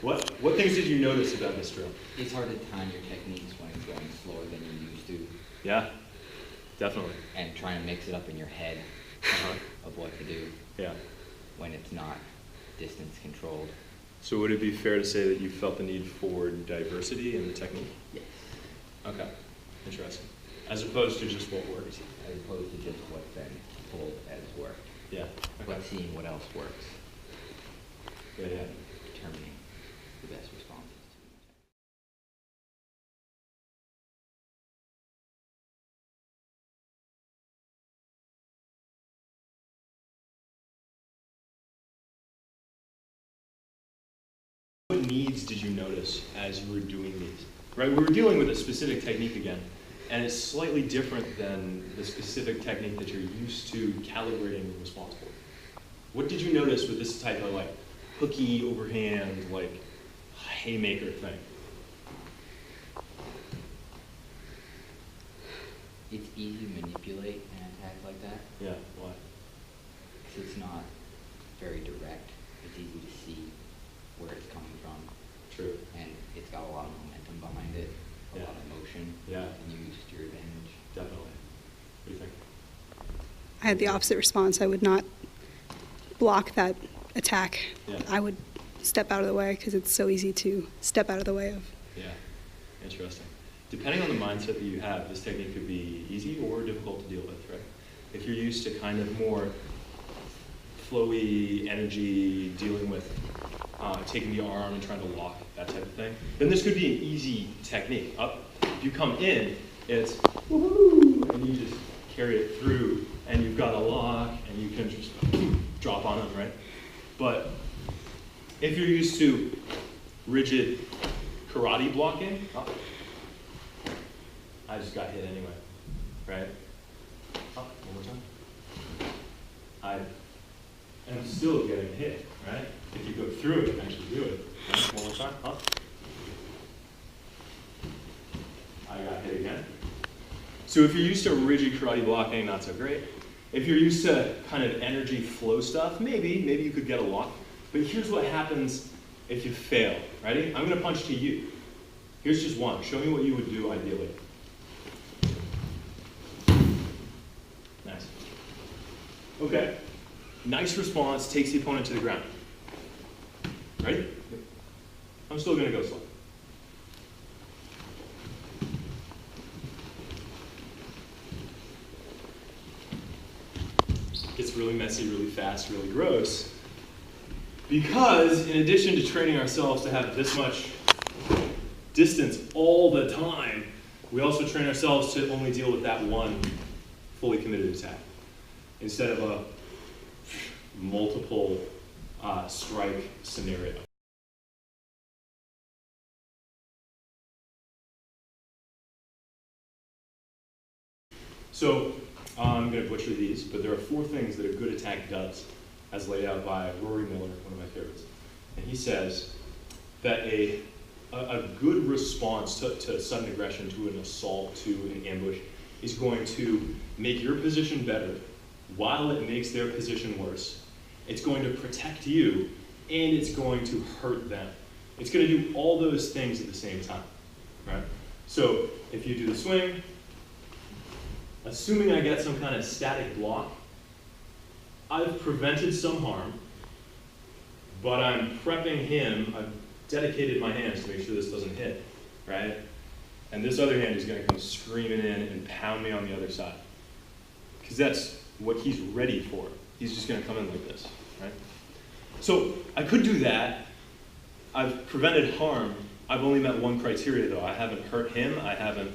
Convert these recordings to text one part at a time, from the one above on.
What things did you notice about this drill? It's hard to time your techniques when it's going slower than you used to, Yeah, definitely. and trying to mix it up in your head of what to do Yeah. when it's not distance controlled. So would it be fair to say that you felt the need for diversity in the technique? Yes. Okay, interesting. As opposed to just what works. As opposed to just what's been told as worked. Yeah. Okay. But seeing what else works. Yeah, yeah. Determining the best responses. What needs did you notice as you were doing these? Right, we were dealing with a specific technique again, and it's slightly different than the specific technique that you're used to calibrating the response for. What did you notice with this type of like hooky overhand, like haymaker thing? It's easy to manipulate an attack like that, Yeah, why? because it's not very direct. It's easy to see where it's coming from, True. and it's got a lot of momentum behind it, a Yeah. lot of motion. Yeah. And you use it to your advantage. Definitely. What do you think? I had the opposite response. I would not block that attack. Yeah. I would step out of the way because it's so easy to step out of the way of. Yeah, interesting. Depending on the mindset that you have, this technique could be easy or difficult to deal with, right? If you're used to kind of more flowy energy, dealing with taking the arm and trying to lock, that type of thing, then this could be an easy technique. If you come in, it's woohoo, and you just carry it through, and you've got a lock, and you can just drop on them, right? But if you're used to rigid karate blocking, I just got hit anyway, right? One more time. I am still getting hit, right? If you go through it and actually do it. Right? One more time. I got hit again. So if you're used to rigid karate blocking, not so great. If you're used to kind of energy flow stuff, maybe you could get a lock. But here's what happens if you fail. Ready? I'm going to punch to you. Here's just one. Show me what you would do ideally. Nice. Okay. Nice response, takes the opponent to the ground. Ready? I'm still going to go slow. Gets really messy, really fast, really gross. Because in addition to training ourselves to have this much distance all the time, we also train ourselves to only deal with that one fully committed attack instead of a multiple strike scenario. So I'm going to butcher these, but there are 4 things that a good attack does, as laid out by Rory Miller, one of my favorites. And he says that a good response to sudden aggression, to an assault, to an ambush, is going to make your position better while it makes their position worse. It's going to protect you, and it's going to hurt them. It's going to do all those things at the same time, right? So if you do the swing, assuming I get some kind of static block, I've prevented some harm, but I'm prepping him. I've dedicated my hands to make sure this doesn't hit, right? And this other hand is going to come screaming in and pound me on the other side. Because that's what he's ready for. He's just going to come in like this, right? So I could do that. I've prevented harm. I've only met one criteria, though. I haven't hurt him. I haven't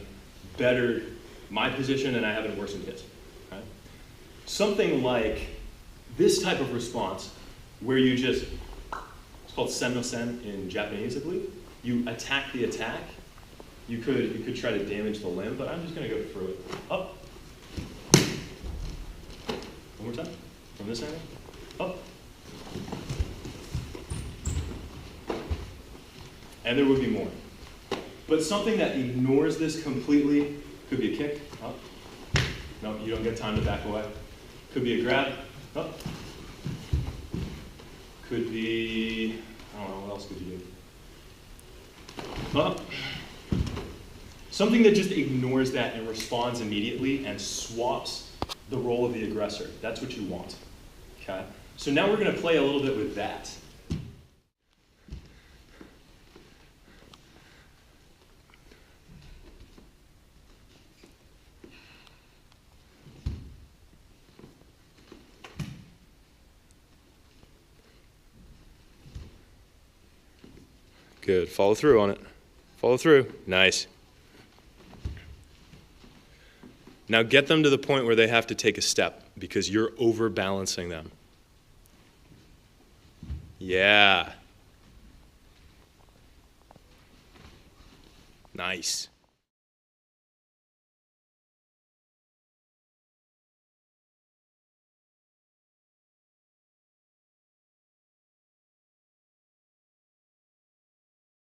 bettered my position, and I haven't worsened his, right? Something like this type of response, where you just, it's called sen-no-sen in Japanese, I believe. You attack the attack. You could try to damage the limb, but I'm just going to go through it. Up. One more time. From this angle. Up. And there would be more. But something that ignores this completely could be a kick. Up. No, you don't get time to back away. Could be a grab. Up. Could be, I don't know, what else could you do? Up. Something that just ignores that and responds immediately and swaps the role of the aggressor. That's what you want. Okay? So now we're going to play a little bit with that. Good. Follow through on it. Follow through. Nice. Now get them to the point where they have to take a step because you're overbalancing them. Yeah. Nice.